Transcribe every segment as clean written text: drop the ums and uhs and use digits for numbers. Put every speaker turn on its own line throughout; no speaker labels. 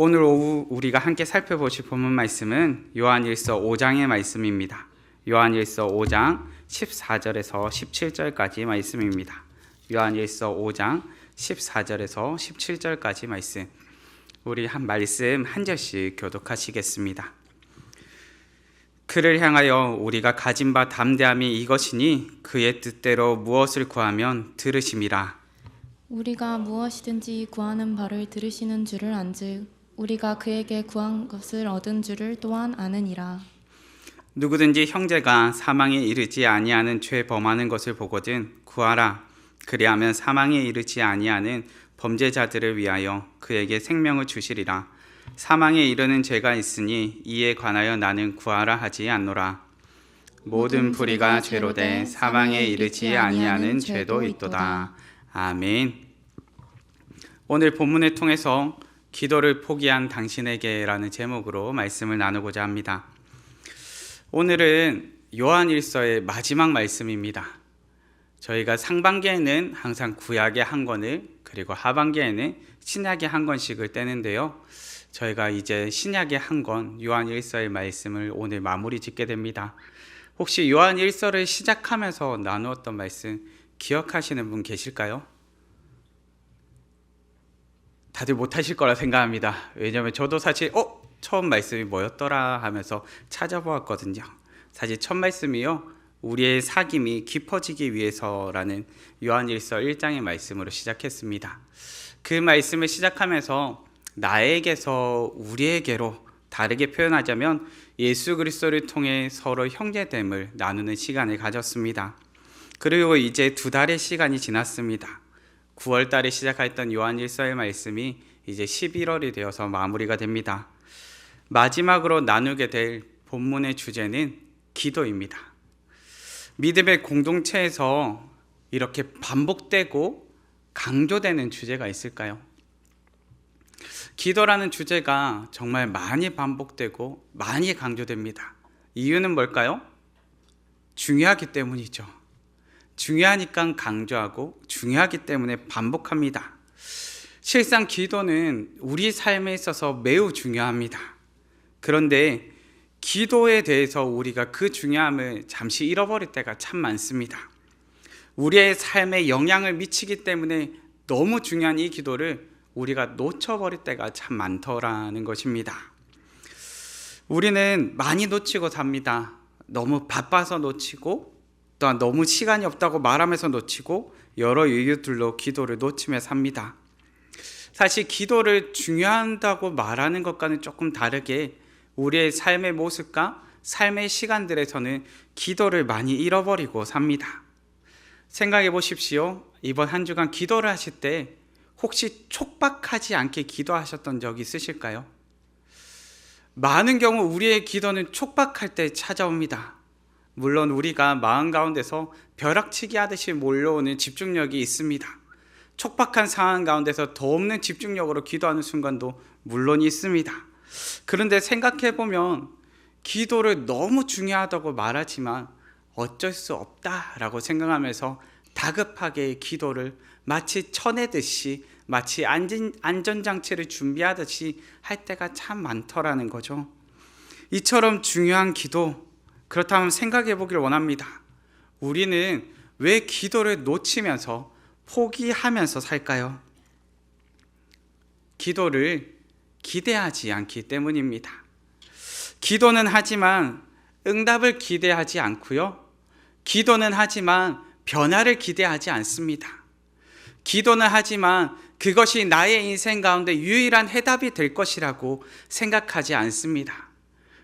오늘 오후 우리가 함께 살펴보실 본문 말씀은 요한일서 5장의 말씀입니다. 요한일서 5장 14절에서 17절까지 말씀입니다. 요한일서 5장 14절에서 17절까지 말씀. 우리 한 말씀 한 절씩 교독하시겠습니다. 그를 향하여 우리가 가진 바 담대함이 이것이니 그의 뜻대로 무엇을 구하면 들으심이라.
우리가 무엇이든지 구하는 바를 들으시는 줄을 안즉 우리가 그에게 구한 것을 얻은 줄을 또한 아느니라.
누구든지 형제가 사망에 이르지 아니하는 죄 범하는 것을 보거든 구하라. 그리하면 사망에 이르지 아니하는 범죄자들을 위하여 그에게 생명을 주시리라. 사망에 이르는 죄가 있으니 이에 관하여 나는 구하라 하지 않노라. 모든 불의가 죄로 돼 사망에 이르지 아니하는 죄도 있도다. 아멘. 오늘 본문을 통해서 기도를 포기한 당신에게라는 제목으로 말씀을 나누고자 합니다. 오늘은 요한일서의 마지막 말씀입니다. 저희가 상반기에는 항상 구약의 한 권을, 그리고 하반기에는 신약의 한 권씩을 떼는데요. 저희가 이제 신약의 한 권, 요한일서의 말씀을 오늘 마무리 짓게 됩니다. 혹시 요한일서를 시작하면서 나누었던 말씀 기억하시는 분 계실까요? 다들 못하실 거라 생각합니다. 왜냐하면 저도 사실 처음 말씀이 뭐였더라 하면서 찾아보았거든요. 사실 첫 말씀이요, 우리의 사귐이 깊어지기 위해서라는 요한일서 1장의 말씀으로 시작했습니다. 그 말씀을 시작하면서 나에게서 우리에게로 다르게 표현하자면 예수 그리스도를 통해 서로 형제됨을 나누는 시간을 가졌습니다. 그리고 이제 2달의 시간이 지났습니다. 9월 달에 시작했던 요한일서의 말씀이 이제 11월이 되어서 마무리가 됩니다. 마지막으로 나누게 될 본문의 주제는 기도입니다. 믿음의 공동체에서 이렇게 반복되고 강조되는 주제가 있을까요? 기도라는 주제가 정말 많이 반복되고 많이 강조됩니다. 이유는 뭘까요? 중요하기 때문이죠. 중요하니까 강조하고 중요하기 때문에 반복합니다. 실상 기도는 우리 삶에 있어서 매우 중요합니다. 그런데 기도에 대해서 우리가 그 중요함을 잠시 잃어버릴 때가 참 많습니다. 우리의 삶에 영향을 미치기 때문에 너무 중요한 이 기도를 우리가 놓쳐버릴 때가 참 많더라는 것입니다. 우리는 많이 놓치고 삽니다. 너무 바빠서 놓치고, 또한 너무 시간이 없다고 말하면서 놓치고, 여러 이유들로 기도를 놓치며 삽니다. 사실 기도를 중요하다고 말하는 것과는 조금 다르게 우리의 삶의 모습과 삶의 시간들에서는 기도를 많이 잃어버리고 삽니다. 생각해 보십시오. 이번 한 주간 기도를 하실 때 혹시 촉박하지 않게 기도하셨던 적이 있으실까요? 많은 경우 우리의 기도는 촉박할 때 찾아옵니다. 물론 우리가 마음 가운데서 벼락치기 하듯이 몰려오는 집중력이 있습니다. 촉박한 상황 가운데서 더 없는 집중력으로 기도하는 순간도 물론 있습니다. 그런데 생각해보면 기도를 너무 중요하다고 말하지만 어쩔 수 없다라고 생각하면서 다급하게 기도를 마치 쳐내듯이, 마치 안전장치를 준비하듯이 할 때가 참 많더라는 거죠. 이처럼 중요한 기도, 그렇다면 생각해 보기를 원합니다. 우리는 왜 기도를 놓치면서 포기하면서 살까요? 기도를 기대하지 않기 때문입니다. 기도는 하지만 응답을 기대하지 않고요. 기도는 하지만 변화를 기대하지 않습니다. 기도는 하지만 그것이 나의 인생 가운데 유일한 해답이 될 것이라고 생각하지 않습니다.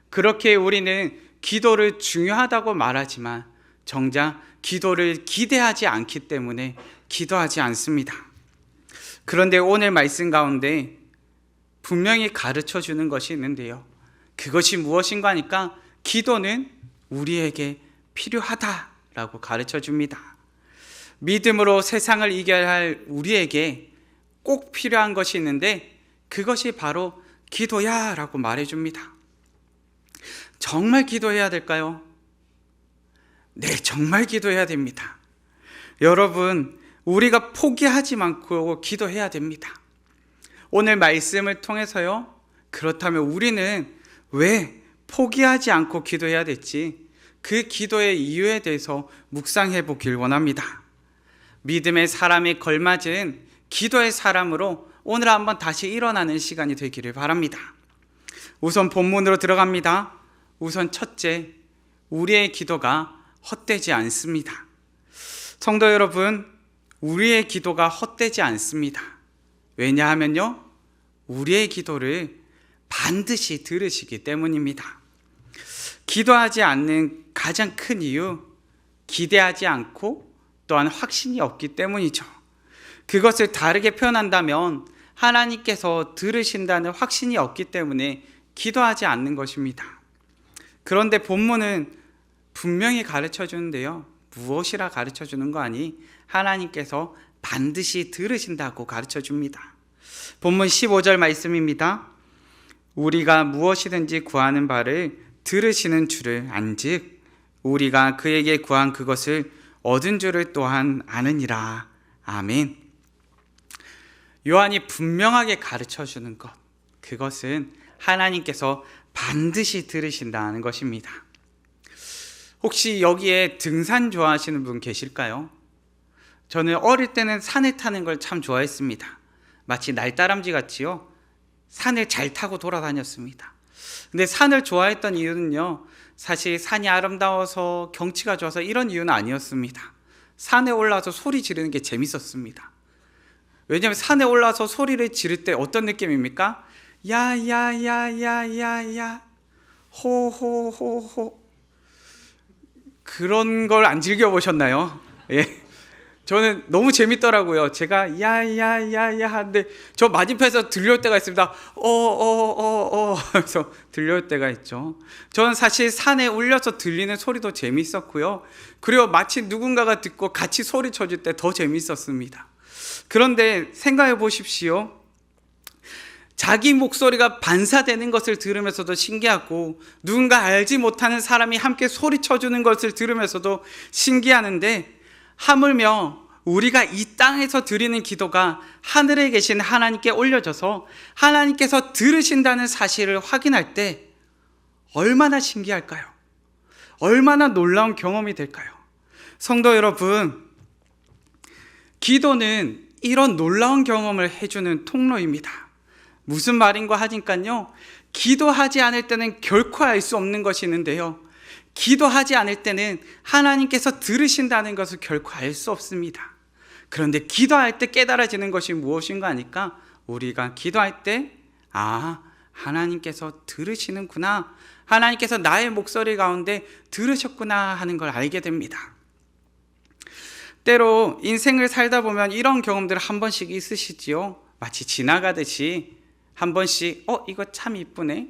그렇게 우리는 기도를 중요하다고 말하지만 정작 기도를 기대하지 않기 때문에 기도하지 않습니다. 그런데 오늘 말씀 가운데 분명히 가르쳐 주는 것이 있는데요. 그것이 무엇인가 하니까 기도는 우리에게 필요하다라고 가르쳐 줍니다. 믿음으로 세상을 이겨야 할 우리에게 꼭 필요한 것이 있는데 그것이 바로 기도야 라고 말해줍니다. 정말 기도해야 될까요? 네, 정말 기도해야 됩니다. 여러분, 우리가 포기하지 않고 기도해야 됩니다. 오늘 말씀을 통해서요, 그렇다면 우리는 왜 포기하지 않고 기도해야 될지 그 기도의 이유에 대해서 묵상해 보길 원합니다. 믿음의 사람에 걸맞은 기도의 사람으로 오늘 한번 다시 일어나는 시간이 되기를 바랍니다. 우선 본문으로 들어갑니다. 우선 첫째, 우리의 기도가 헛되지 않습니다. 성도 여러분, 우리의 기도가 헛되지 않습니다. 왜냐하면요, 우리의 기도를 반드시 들으시기 때문입니다. 기도하지 않는 가장 큰 이유, 기대하지 않고 또한 확신이 없기 때문이죠. 그것을 다르게 표현한다면 하나님께서 들으신다는 확신이 없기 때문에 기도하지 않는 것입니다. 그런데 본문은 분명히 가르쳐 주는데요, 무엇이라 가르쳐 주는 거 아니? 하나님께서 반드시 들으신다고 가르쳐 줍니다. 본문 15절 말씀입니다. 우리가 무엇이든지 구하는 바를 들으시는 줄을 안즉 우리가 그에게 구한 그것을 얻은 줄을 또한 아느니라. 아멘. 요한이 분명하게 가르쳐 주는 것, 그것은 하나님께서 반드시 들으신다는 것입니다. 혹시 여기에 등산 좋아하시는 분 계실까요? 저는 어릴 때는 산을 타는 걸 참 좋아했습니다. 마치 날다람쥐 같이요, 산을 잘 타고 돌아다녔습니다. 근데 산을 좋아했던 이유는요, 사실 산이 아름다워서 경치가 좋아서 이런 이유는 아니었습니다. 산에 올라서 소리 지르는 게 재밌었습니다. 왜냐하면 산에 올라서 소리를 지를 때 어떤 느낌입니까? 야야야야야야 호호호호, 그런 걸 안 즐겨보셨나요? 예. 저는 너무 재밌더라고요. 제가 야야야야 하는데 저 맞은편에서 들려올 때가 있습니다. 그래서 들려올 때가 있죠. 저는 사실 산에 울려서 들리는 소리도 재밌었고요. 그리고 마치 누군가가 듣고 같이 소리 쳐줄 때 더 재밌었습니다. 그런데 생각해 보십시오. 자기 목소리가 반사되는 것을 들으면서도 신기하고 누군가 알지 못하는 사람이 함께 소리쳐주는 것을 들으면서도 신기하는데, 하물며 우리가 이 땅에서 드리는 기도가 하늘에 계신 하나님께 올려져서 하나님께서 들으신다는 사실을 확인할 때 얼마나 신기할까요? 얼마나 놀라운 경험이 될까요? 성도 여러분, 기도는 이런 놀라운 경험을 해주는 통로입니다. 무슨 말인가 하니까요, 기도하지 않을 때는 결코 알 수 없는 것이 있는데요, 기도하지 않을 때는 하나님께서 들으신다는 것을 결코 알 수 없습니다. 그런데 기도할 때 깨달아지는 것이 무엇인가 하니까, 우리가 기도할 때 하나님께서 들으시는구나, 하나님께서 나의 목소리 가운데 들으셨구나 하는 걸 알게 됩니다. 때로 인생을 살다 보면 이런 경험들 한 번씩 있으시지요. 마치 지나가듯이 한 번씩 이거 참 이쁘네,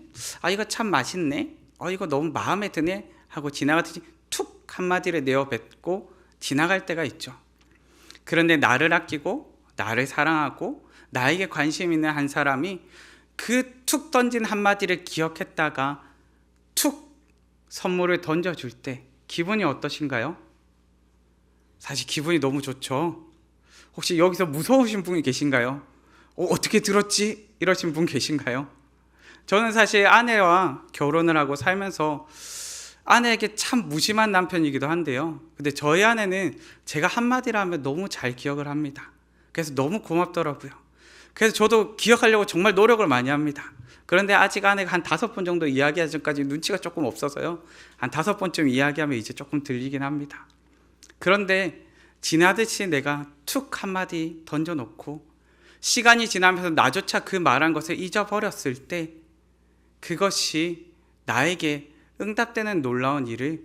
이거 참 맛있네, 이거 너무 마음에 드네 하고 지나가듯이 툭 한마디를 내어뱉고 지나갈 때가 있죠. 그런데 나를 아끼고 나를 사랑하고 나에게 관심 있는 한 사람이 그 툭 던진 한마디를 기억했다가 툭 선물을 던져줄 때 기분이 어떠신가요? 사실 기분이 너무 좋죠. 혹시 여기서 무서우신 분이 계신가요? 어떻게 들었지? 이러신 분 계신가요? 저는 사실 아내와 결혼을 하고 살면서 아내에게 참 무심한 남편이기도 한데요, 근데 저희 아내는 제가 한마디를 하면 너무 잘 기억을 합니다. 그래서 너무 고맙더라고요. 그래서 저도 기억하려고 정말 노력을 많이 합니다. 그런데 아직 아내가 한 5번 정도 이야기하기 전까지 눈치가 조금 없어서요, 한 5번쯤 이야기하면 이제 조금 들리긴 합니다. 그런데 지나듯이 내가 툭 한마디 던져놓고 시간이 지나면서 나조차 그 말한 것을 잊어버렸을 때, 그것이 나에게 응답되는 놀라운 일을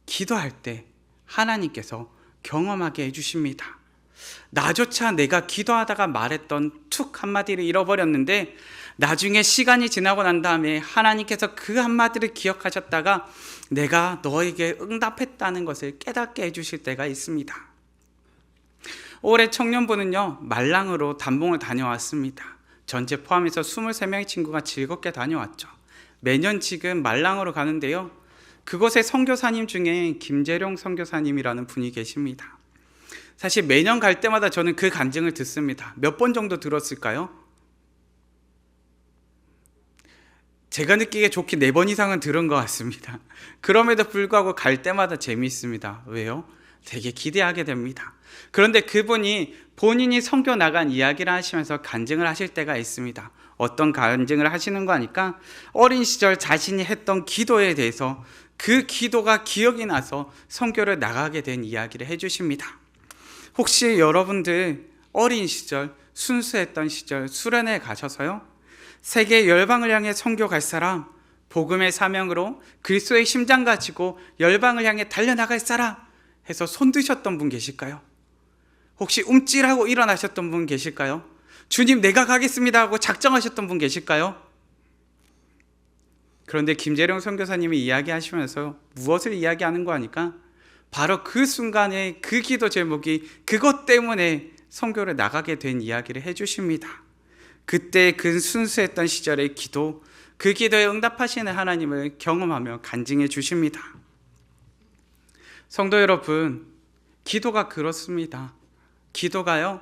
기도할 때 하나님께서 경험하게 해주십니다. 나조차 내가 기도하다가 말했던 툭 한마디를 잃어버렸는데 나중에 시간이 지나고 난 다음에 하나님께서 그 한마디를 기억하셨다가 내가 너에게 응답했다는 것을 깨닫게 해주실 때가 있습니다. 올해 청년부는요, 말랑으로 단봉을 다녀왔습니다. 전체 포함해서 23명의 친구가 즐겁게 다녀왔죠. 매년 지금 말랑으로 가는데요, 그곳의 선교사님 중에 김재룡 선교사님이라는 분이 계십니다. 사실 매년 갈 때마다 저는 그 간증을 듣습니다. 몇 번 정도 들었을까요? 제가 느끼기에 좋게 4번 이상은 들은 것 같습니다. 그럼에도 불구하고 갈 때마다 재미있습니다. 왜요? 되게 기대하게 됩니다. 그런데 그분이 본인이 선교 나간 이야기를 하시면서 간증을 하실 때가 있습니다. 어떤 간증을 하시는 거 아니까 어린 시절 자신이 했던 기도에 대해서 그 기도가 기억이 나서 선교를 나가게 된 이야기를 해주십니다. 혹시 여러분들 어린 시절, 순수했던 시절 수련회 가셔서요, 세계 열방을 향해 선교 갈 사람, 복음의 사명으로 그리스도의 심장 가지고 열방을 향해 달려나갈 사람 해서 손 드셨던 분 계실까요? 혹시 움찔하고 일어나셨던 분 계실까요? 주님 내가 가겠습니다 하고 작정하셨던 분 계실까요? 그런데 김재룡 선교사님이 이야기하시면서 무엇을 이야기하는 거 아니까 바로 그 순간에 그 기도 제목이 그것 때문에 선교를 나가게 된 이야기를 해주십니다. 그때 그 순수했던 시절의 기도, 그 기도에 응답하시는 하나님을 경험하며 간증해 주십니다. 성도 여러분, 기도가 그렇습니다. 기도가요,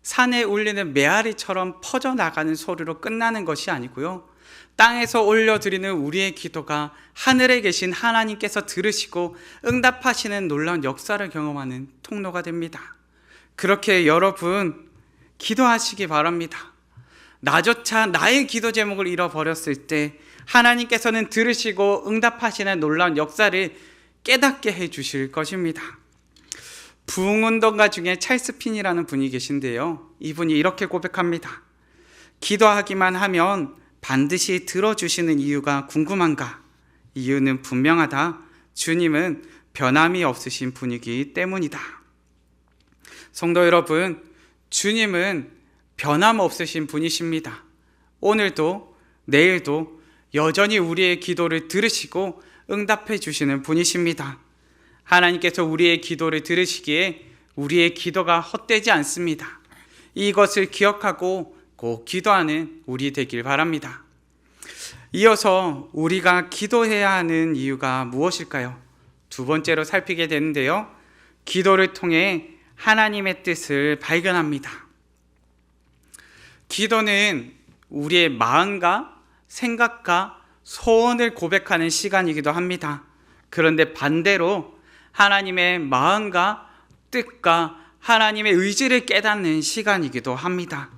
산에 울리는 메아리처럼 퍼져나가는 소리로 끝나는 것이 아니고요, 땅에서 올려드리는 우리의 기도가 하늘에 계신 하나님께서 들으시고 응답하시는 놀라운 역사를 경험하는 통로가 됩니다. 그렇게 여러분 기도하시기 바랍니다. 나조차 나의 기도 제목을 잃어버렸을 때 하나님께서는 들으시고 응답하시는 놀라운 역사를 깨닫게 해주실 것입니다. 부흥운동가 중에 찰스 핀이라는 분이 계신데요, 이분이 이렇게 고백합니다. 기도하기만 하면 반드시 들어주시는 이유가 궁금한가? 이유는 분명하다. 주님은 변함이 없으신 분이기 때문이다. 성도 여러분, 주님은 변함없으신 분이십니다. 오늘도 내일도 여전히 우리의 기도를 들으시고 응답해 주시는 분이십니다. 하나님께서 우리의 기도를 들으시기에 우리의 기도가 헛되지 않습니다. 이것을 기억하고 꼭 기도하는 우리 되길 바랍니다. 이어서 우리가 기도해야 하는 이유가 무엇일까요? 두 번째로 살피게 되는데요, 기도를 통해 하나님의 뜻을 발견합니다. 기도는 우리의 마음과 생각과 소원을 고백하는 시간이기도 합니다. 그런데 반대로 하나님의 마음과 뜻과 하나님의 의지를 깨닫는 시간이기도 합니다.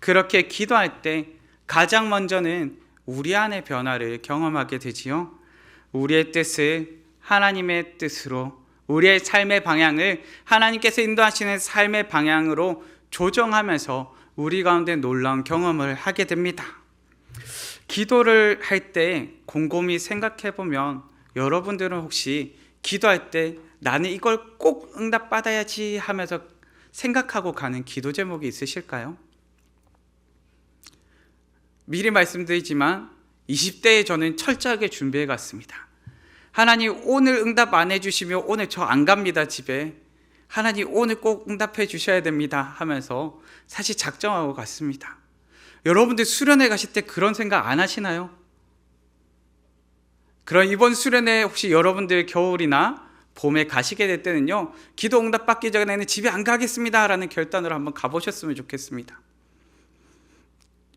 그렇게 기도할 때 가장 먼저는 우리 안의 변화를 경험하게 되지요. 우리의 뜻을 하나님의 뜻으로, 우리의 삶의 방향을 하나님께서 인도하시는 삶의 방향으로 조정하면서 우리 가운데 놀라운 경험을 하게 됩니다. 기도를 할 때 곰곰이 생각해 보면 여러분들은 혹시 기도할 때 나는 이걸 꼭 응답받아야지 하면서 생각하고 가는 기도 제목이 있으실까요? 미리 말씀드리지만 20대에 저는 철저하게 준비해 갔습니다. 하나님 오늘 응답 안 해주시면 오늘 저 안 갑니다 집에. 하나님 오늘 꼭 응답해 주셔야 됩니다 하면서 사실 작정하고 갔습니다. 여러분들 수련회 가실 때 그런 생각 안 하시나요? 그럼 이번 수련회 혹시 여러분들 겨울이나 봄에 가시게 될 때는요, 기도 응답 받기 전에는 집에 안 가겠습니다 라는 결단으로 한번 가보셨으면 좋겠습니다.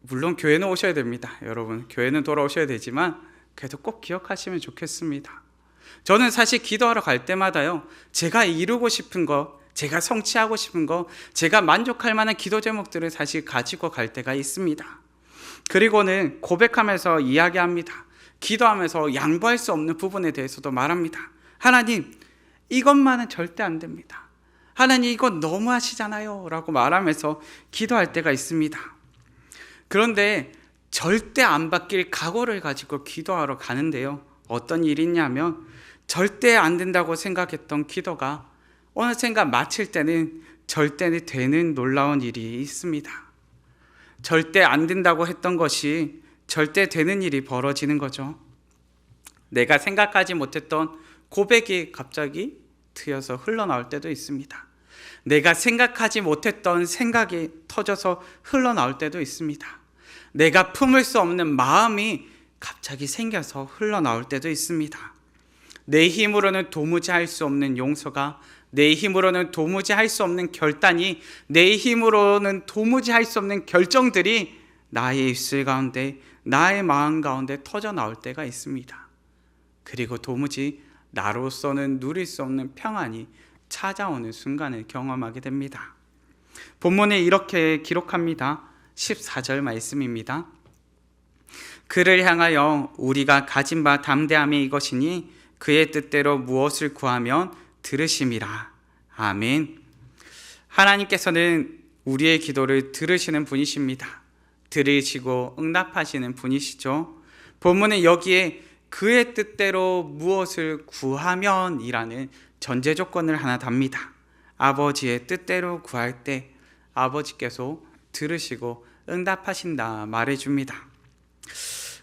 물론 교회는 오셔야 됩니다. 여러분 교회는 돌아오셔야 되지만 그래도 꼭 기억하시면 좋겠습니다. 저는 사실 기도하러 갈 때마다요, 제가 이루고 싶은 거, 제가 성취하고 싶은 거, 제가 만족할 만한 기도 제목들을 사실 가지고 갈 때가 있습니다. 그리고는 고백하면서 이야기합니다. 기도하면서 양보할 수 없는 부분에 대해서도 말합니다. 하나님 이것만은 절대 안 됩니다. 하나님 이건 너무 하시잖아요 라고 말하면서 기도할 때가 있습니다. 그런데 절대 안 바뀔 각오를 가지고 기도하러 가는데요, 어떤 일이 있냐면 절대 안 된다고 생각했던 기도가 어느샌가 마칠 때는 절대 되는 놀라운 일이 있습니다. 절대 안 된다고 했던 것이 절대 되는 일이 벌어지는 거죠. 내가 생각하지 못했던 고백이 갑자기 트여서 흘러나올 때도 있습니다. 내가 생각하지 못했던 생각이 터져서 흘러나올 때도 있습니다. 내가 품을 수 없는 마음이 갑자기 생겨서 흘러나올 때도 있습니다. 내 힘으로는 도무지 할 수 없는 용서가, 내 힘으로는 도무지 할 수 없는 결단이, 내 힘으로는 도무지 할 수 없는 결정들이 나의 입술 가운데, 나의 마음 가운데 터져 나올 때가 있습니다. 그리고 도무지 나로서는 누릴 수 없는 평안이 찾아오는 순간을 경험하게 됩니다. 본문에 이렇게 기록합니다. 14절 말씀입니다. 그를 향하여 우리가 가진 바 담대함이 이것이니 그의 뜻대로 무엇을 구하면 들으심이라. 아멘. 하나님께서는 우리의 기도를 들으시는 분이십니다. 들으시고 응답하시는 분이시죠. 본문은 여기에 그의 뜻대로 무엇을 구하면 이라는 전제 조건을 하나 답니다. 아버지의 뜻대로 구할 때 아버지께서 들으시고 응답하신다 말해줍니다.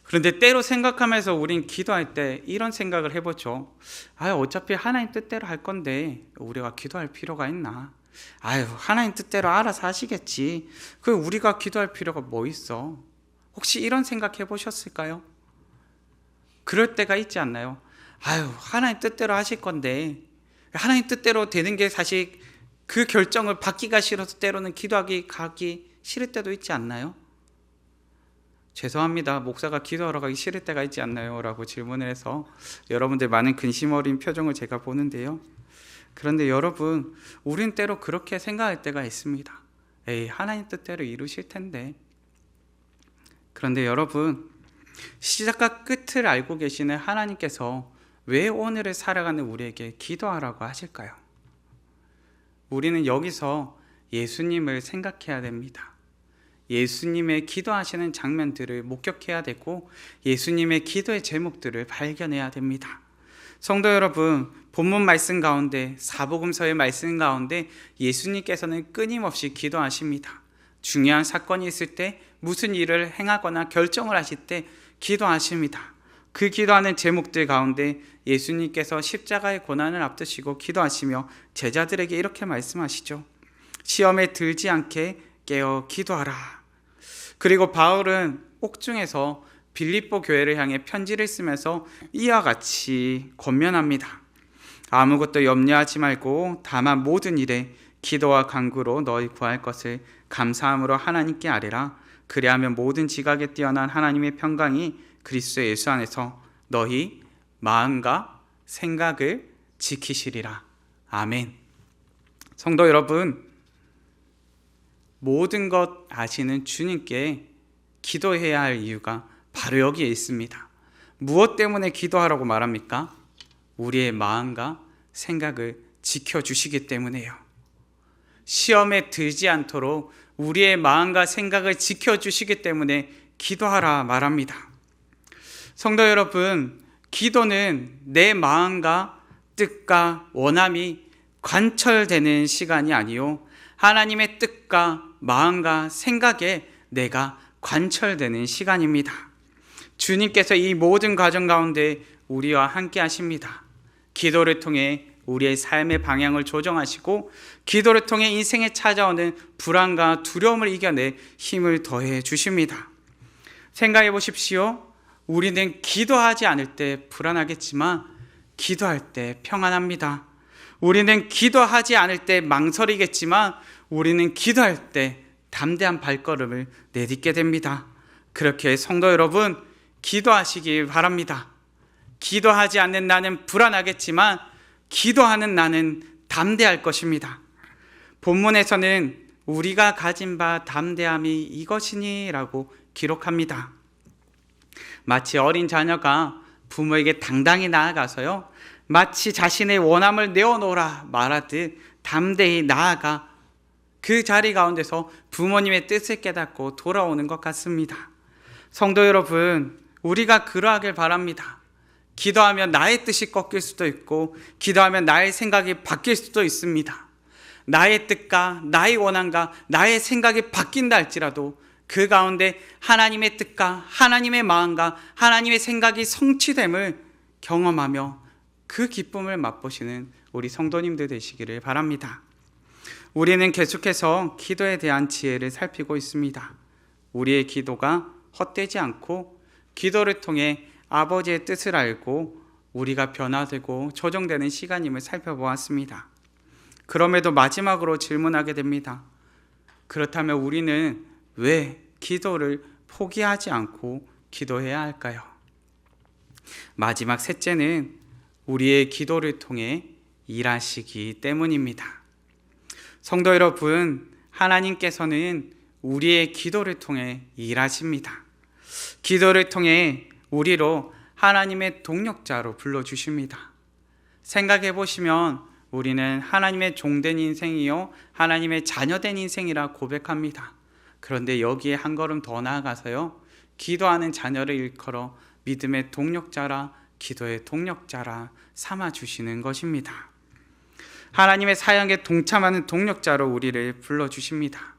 그런데 때로 생각하면서 우린 기도할 때 이런 생각을 해보죠. 어차피 하나님 뜻대로 할 건데 우리가 기도할 필요가 있나? 하나님 뜻대로 알아서 하시겠지. 우리가 기도할 필요가 뭐 있어? 혹시 이런 생각 해보셨을까요? 그럴 때가 있지 않나요? 하나님 뜻대로 하실 건데 하나님 뜻대로 되는 게 사실 그 결정을 받기가 싫어서 때로는 가기 싫을 때도 있지 않나요? 죄송합니다. 목사가 기도하러 가기 싫을 때가 있지 않나요? 라고 질문을 해서 여러분들 많은 근심 어린 표정을 제가 보는데요. 그런데 여러분, 우린 때로 그렇게 생각할 때가 있습니다. 하나님 뜻대로 이루실 텐데. 그런데 여러분, 시작과 끝을 알고 계시는 하나님께서 왜 오늘을 살아가는 우리에게 기도하라고 하실까요? 우리는 여기서 예수님을 생각해야 됩니다. 예수님의 기도하시는 장면들을 목격해야 되고 예수님의 기도의 제목들을 발견해야 됩니다. 성도 여러분, 본문 말씀 가운데, 사복음서의 말씀 가운데 예수님께서는 끊임없이 기도하십니다. 중요한 사건이 있을 때, 무슨 일을 행하거나 결정을 하실 때 기도하십니다. 그 기도하는 제목들 가운데 예수님께서 십자가의 고난을 앞두시고 기도하시며 제자들에게 이렇게 말씀하시죠. 시험에 들지 않게 깨어 기도하라. 그리고 바울은 옥중에서 빌립보 교회를 향해 편지를 쓰면서 이와 같이 권면합니다. 아무것도 염려하지 말고 다만 모든 일에 기도와 간구로 너희 구할 것을 감사함으로 하나님께 아뢰라. 그리하면 모든 지각에 뛰어난 하나님의 평강이 그리스도 예수 안에서 너희 마음과 생각을 지키시리라. 아멘. 성도 여러분, 모든 것 아시는 주님께 기도해야 할 이유가 바로 여기에 있습니다. 무엇 때문에 기도하라고 말합니까? 우리의 마음과 생각을 지켜주시기 때문에요. 시험에 들지 않도록 우리의 마음과 생각을 지켜주시기 때문에 기도하라 말합니다. 성도 여러분, 기도는 내 마음과 뜻과 원함이 관철되는 시간이 아니요, 하나님의 뜻과 마음과 생각에 내가 관철되는 시간입니다. 주님께서 이 모든 과정 가운데 우리와 함께 하십니다. 기도를 통해 우리의 삶의 방향을 조정하시고 기도를 통해 인생에 찾아오는 불안과 두려움을 이겨내 힘을 더해 주십니다. 생각해 보십시오. 우리는 기도하지 않을 때 불안하겠지만 기도할 때 평안합니다. 우리는 기도하지 않을 때 망설이겠지만 우리는 기도할 때 담대한 발걸음을 내딛게 됩니다. 그렇게 성도 여러분, 기도하시기 바랍니다. 기도하지 않는 나는 불안하겠지만 기도하는 나는 담대할 것입니다. 본문에서는 우리가 가진 바 담대함이 이것이니 라고 기록합니다. 마치 어린 자녀가 부모에게 당당히 나아가서요, 마치 자신의 원함을 내어놓으라 말하듯 담대히 나아가 그 자리 가운데서 부모님의 뜻을 깨닫고 돌아오는 것 같습니다. 성도 여러분, 우리가 그러하길 바랍니다. 기도하면 나의 뜻이 꺾일 수도 있고 기도하면 나의 생각이 바뀔 수도 있습니다. 나의 뜻과 나의 원함과 나의 생각이 바뀐다 할지라도 그 가운데 하나님의 뜻과 하나님의 마음과 하나님의 생각이 성취됨을 경험하며 그 기쁨을 맛보시는 우리 성도님들 되시기를 바랍니다. 우리는 계속해서 기도에 대한 지혜를 살피고 있습니다. 우리의 기도가 헛되지 않고 기도를 통해 아버지의 뜻을 알고 우리가 변화되고 조정되는 시간임을 살펴보았습니다. 그럼에도 마지막으로 질문하게 됩니다. 그렇다면 우리는 왜 기도를 포기하지 않고 기도해야 할까요? 마지막 셋째는 우리의 기도를 통해 일하시기 때문입니다. 성도 여러분, 하나님께서는 우리의 기도를 통해 일하십니다. 기도를 통해 우리로 하나님의 동력자로 불러주십니다. 생각해 보시면 우리는 하나님의 종된 인생이요 하나님의 자녀된 인생이라 고백합니다. 그런데 여기에 한 걸음 더 나아가서요, 기도하는 자녀를 일컬어 믿음의 동력자라, 기도의 동력자라 삼아주시는 것입니다. 하나님의 사역에 동참하는 동력자로 우리를 불러주십니다.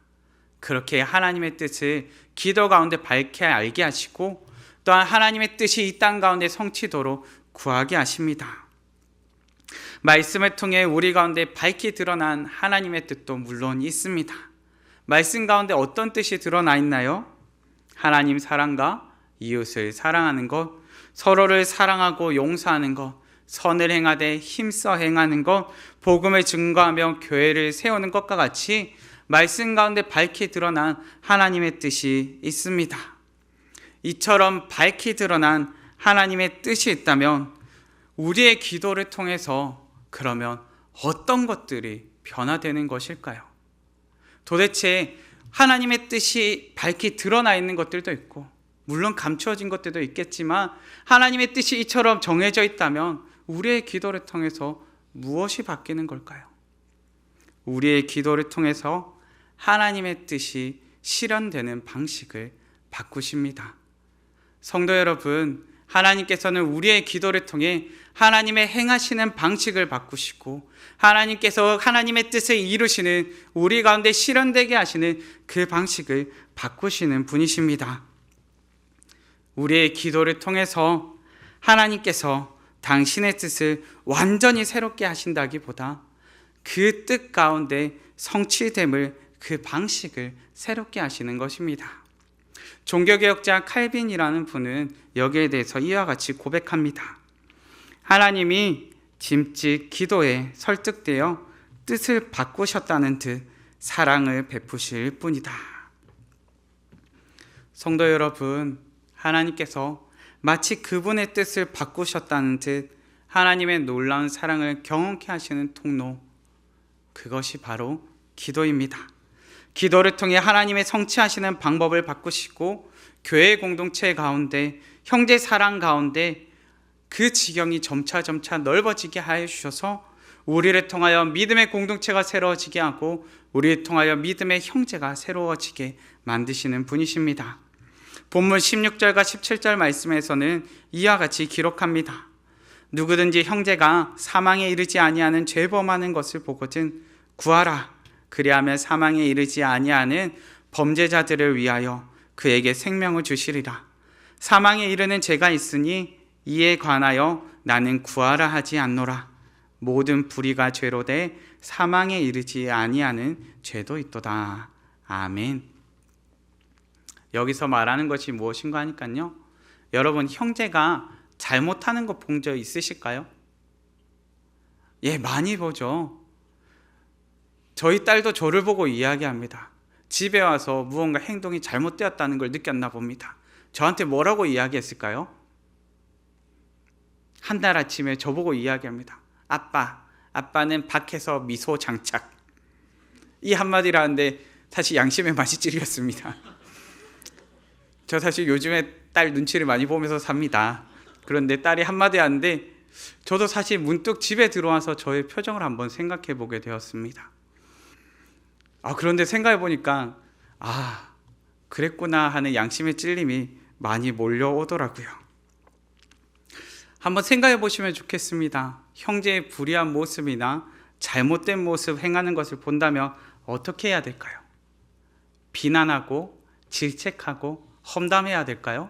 그렇게 하나님의 뜻을 기도 가운데 밝게 알게 하시고, 또한 하나님의 뜻이 이 땅 가운데 성취도록 구하게 하십니다. 말씀을 통해 우리 가운데 밝히 드러난 하나님의 뜻도 물론 있습니다. 말씀 가운데 어떤 뜻이 드러나 있나요? 하나님 사랑과 이웃을 사랑하는 것, 서로를 사랑하고 용서하는 것, 선을 행하되 힘써 행하는 것, 복음을 증거하며 교회를 세우는 것과 같이 말씀 가운데 밝히 드러난 하나님의 뜻이 있습니다. 이처럼 밝히 드러난 하나님의 뜻이 있다면 우리의 기도를 통해서 그러면 어떤 것들이 변화되는 것일까요? 도대체 하나님의 뜻이 밝히 드러나 있는 것들도 있고, 물론 감추어진 것들도 있겠지만 하나님의 뜻이 이처럼 정해져 있다면 우리의 기도를 통해서 무엇이 바뀌는 걸까요? 우리의 기도를 통해서 하나님의 뜻이 실현되는 방식을 바꾸십니다. 성도 여러분, 하나님께서는 우리의 기도를 통해 하나님의 행하시는 방식을 바꾸시고, 하나님께서 하나님의 뜻을 이루시는, 우리 가운데 실현되게 하시는 그 방식을 바꾸시는 분이십니다. 우리의 기도를 통해서 하나님께서 당신의 뜻을 완전히 새롭게 하신다기보다 그 뜻 가운데 성취됨을, 그 방식을 새롭게 하시는 것입니다. 종교개혁자 칼빈이라는 분은 여기에 대해서 이와 같이 고백합니다. 하나님이 짐짓 기도에 설득되어 뜻을 바꾸셨다는 듯 사랑을 베푸실 뿐이다. 성도 여러분, 하나님께서 마치 그분의 뜻을 바꾸셨다는 듯 하나님의 놀라운 사랑을 경험케 하시는 통로, 그것이 바로 기도입니다. 기도를 통해 하나님의 성취하시는 방법을 바꾸시고, 교회 공동체 가운데, 형제 사랑 가운데 그 지경이 점차 넓어지게 하여 주셔서 우리를 통하여 믿음의 공동체가 새로워지게 하고, 우리를 통하여 믿음의 형제가 새로워지게 만드시는 분이십니다. 본문 16절과 17절 말씀에서는 이와 같이 기록합니다. 누구든지 형제가 사망에 이르지 아니하는 죄범하는 것을 보거든 구하라. 그리하면 사망에 이르지 아니하는 범죄자들을 위하여 그에게 생명을 주시리라. 사망에 이르는 죄가 있으니 이에 관하여 나는 구하라 하지 않노라. 모든 불의가 죄로 돼 사망에 이르지 아니하는 죄도 있도다. 아멘. 여기서 말하는 것이 무엇인가 하니까요, 여러분, 형제가 잘못하는 거 본 적 있으실까요? 예, 많이 보죠. 저희 딸도 저를 보고 이야기합니다. 집에 와서 무언가 행동이 잘못되었다는 걸 느꼈나 봅니다. 저한테 뭐라고 이야기했을까요? 한 날 아침에 저보고 이야기합니다. 아빠는 밖에서 미소 장착. 이 한마디를 하는데 사실 양심의 맛이 찔렸습니다. 저 사실 요즘에 딸 눈치를 많이 보면서 삽니다. 그런데 딸이 한마디 하는데 저도 사실 문득 집에 들어와서 저의 표정을 한번 생각해 보게 되었습니다. 그런데 생각해 보니까 그랬구나 하는 양심의 찔림이 많이 몰려오더라고요. 한번 생각해 보시면 좋겠습니다. 형제의 불의한 모습이나 잘못된 모습 행하는 것을 본다면 어떻게 해야 될까요? 비난하고 질책하고 험담해야 될까요?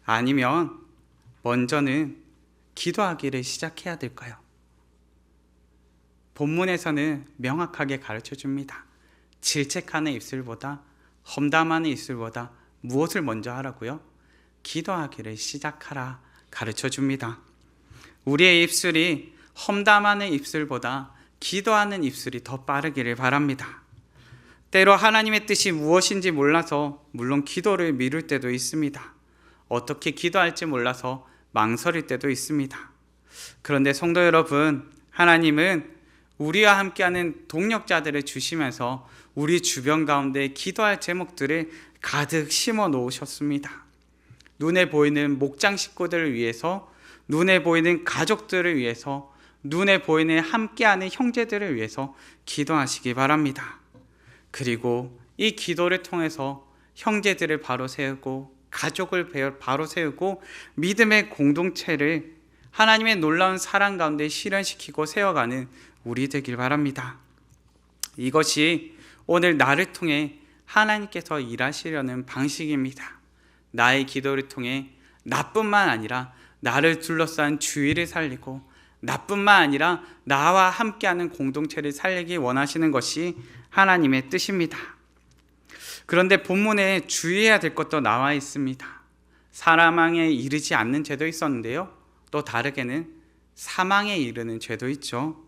아니면 먼저는 기도하기를 시작해야 될까요? 본문에서는 명확하게 가르쳐 줍니다. 질책하는 입술보다, 험담하는 입술보다 무엇을 먼저 하라고요? 기도하기를 시작하라 가르쳐 줍니다. 우리의 입술이 험담하는 입술보다 기도하는 입술이 더 빠르기를 바랍니다. 때로 하나님의 뜻이 무엇인지 몰라서 물론 기도를 미룰 때도 있습니다. 어떻게 기도할지 몰라서 망설일 때도 있습니다. 그런데 성도 여러분, 하나님은 우리와 함께하는 동력자들을 주시면서 우리 주변 가운데 기도할 제목들을 가득 심어 놓으셨습니다. 눈에 보이는 목장 식구들을 위해서, 눈에 보이는 가족들을 위해서, 눈에 보이는 함께하는 형제들을 위해서 기도하시기 바랍니다. 그리고 이 기도를 통해서 형제들을 바로 세우고 가족을 바로 세우고 믿음의 공동체를 하나님의 놀라운 사랑 가운데 실현시키고 세워가는 우리 되길 바랍니다. 이것이 오늘 나를 통해 하나님께서 일하시려는 방식입니다. 나의 기도를 통해 나뿐만 아니라 나를 둘러싼 주위를 살리고 나뿐만 아니라 나와 함께하는 공동체를 살리기 원하시는 것이 하나님의 뜻입니다. 그런데 본문에 주의해야 될 것도 나와 있습니다. 사망에 이르지 않는 죄도 있었는데요, 또 다르게는 사망에 이르는 죄도 있죠.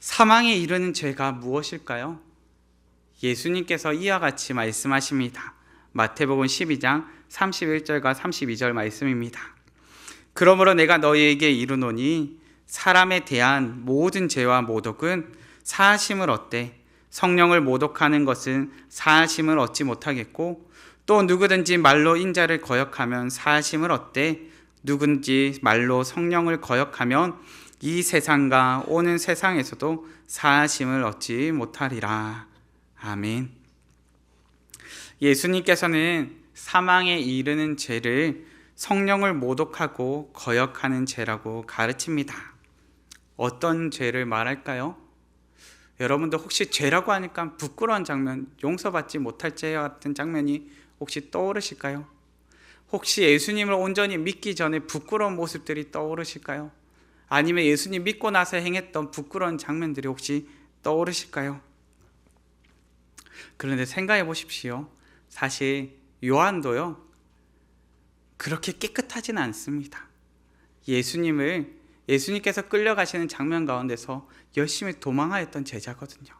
사망에 이르는 죄가 무엇일까요? 예수님께서 이와 같이 말씀하십니다. 마태복음 12장 31절과 32절 말씀입니다. 그러므로 내가 너희에게 이르노니 사람에 대한 모든 죄와 모독은 사하심을 얻되 성령을 모독하는 것은 사하심을 얻지 못하겠고, 또 누구든지 말로 인자를 거역하면 사하심을 얻되 누구든지 말로 성령을 거역하면 이 세상과 오는 세상에서도 사하심을 얻지 못하리라. 아멘. 예수님께서는 사망에 이르는 죄를 성령을 모독하고 거역하는 죄라고 가르칩니다. 어떤 죄를 말할까요? 여러분도 혹시 죄라고 하니까 부끄러운 장면, 용서받지 못할 죄 같은 장면이 혹시 떠오르실까요? 혹시 예수님을 온전히 믿기 전에 부끄러운 모습들이 떠오르실까요? 아니면 예수님 믿고 나서 행했던 부끄러운 장면들이 혹시 떠오르실까요? 그런데 생각해 보십시오. 사실 요한도요, 그렇게 깨끗하지는 않습니다. 예수님께서 끌려가시는 장면 가운데서 열심히 도망하였던 제자거든요.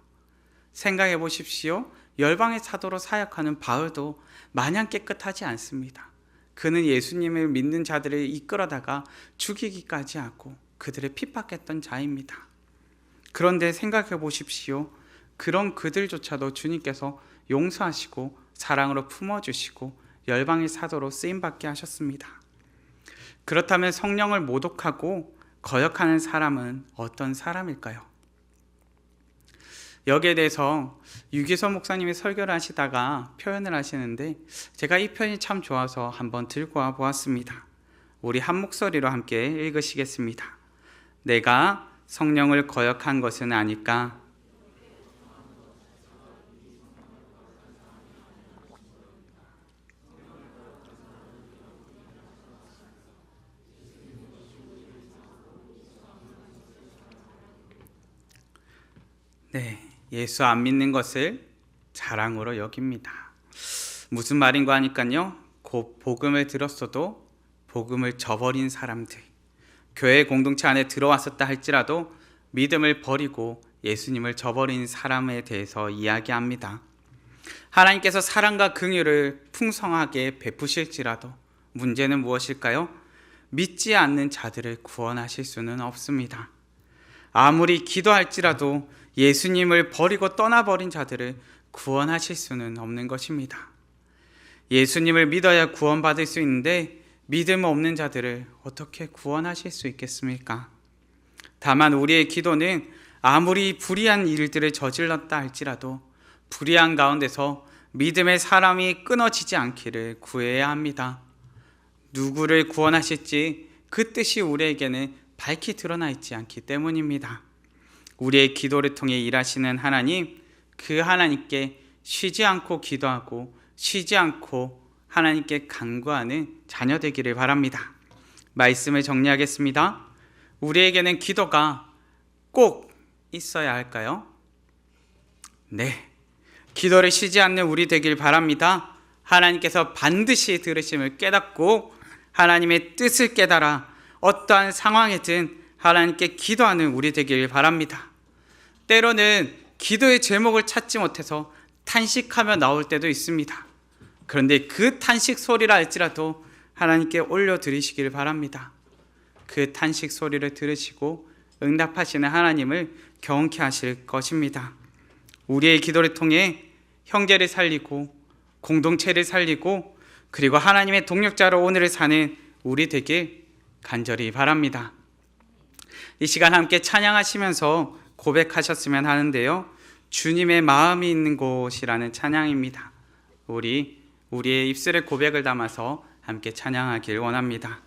생각해 보십시오. 열방의 사도로 사역하는 바울도 마냥 깨끗하지 않습니다. 그는 예수님을 믿는 자들을 이끌어다가 죽이기까지 하고 그들을 핍박했던 자입니다. 그런데 생각해 보십시오. 그런 그들조차도 주님께서 용서하시고 사랑으로 품어주시고 열방의 사도로 쓰임받게 하셨습니다. 그렇다면 성령을 모독하고 거역하는 사람은 어떤 사람일까요? 여기에 대해서 유기서 목사님이 설교를 하시다가 표현을 하시는데, 제가 이 표현이 참 좋아서 한번 들고 와 보았습니다. 우리 한 목소리로 함께 읽으시겠습니다. 내가 성령을 거역한 것은 아닐까? 네, 예수 안 믿는 것을 자랑으로 여깁니다. 무슨 말인가 하니까요, 곧 복음을 들었어도 복음을 저버린 사람들, 교회 공동체 안에 들어왔었다 할지라도 믿음을 버리고 예수님을 저버린 사람에 대해서 이야기합니다. 하나님께서 사랑과 긍휼을 풍성하게 베푸실지라도 문제는 무엇일까요? 믿지 않는 자들을 구원하실 수는 없습니다. 아무리 기도할지라도 예수님을 버리고 떠나버린 자들을 구원하실 수는 없는 것입니다. 예수님을 믿어야 구원받을 수 있는데 믿음 없는 자들을 어떻게 구원하실 수 있겠습니까? 다만 우리의 기도는 아무리 불의한 일들을 저질렀다 할지라도 불의한 가운데서 믿음의 사람이 끊어지지 않기를 구해야 합니다. 누구를 구원하실지 그 뜻이 우리에게는 밝히 드러나 있지 않기 때문입니다. 우리의 기도를 통해 일하시는 하나님, 그 하나님께 쉬지 않고 기도하고 쉬지 않고 하나님께 간구하는 자녀 되기를 바랍니다. 말씀을 정리하겠습니다. 우리에게는 기도가 꼭 있어야 할까요? 네, 기도를 쉬지 않는 우리 되길 바랍니다. 하나님께서 반드시 들으심을 깨닫고 하나님의 뜻을 깨달아 어떠한 상황이든 하나님께 기도하는 우리 되길 바랍니다. 때로는 기도의 제목을 찾지 못해서 탄식하며 나올 때도 있습니다. 그런데 그 탄식 소리라 할지라도 하나님께 올려드리시기를 바랍니다. 그 탄식 소리를 들으시고 응답하시는 하나님을 경험케 하실 것입니다. 우리의 기도를 통해 형제를 살리고 공동체를 살리고 그리고 하나님의 동력자로 오늘을 사는 우리 되길 간절히 바랍니다. 이 시간 함께 찬양하시면서 고백하셨으면 하는데요. 주님의 마음이 있는 곳이라는 찬양입니다. 우리의 입술에 고백을 담아서 함께 찬양하길 원합니다.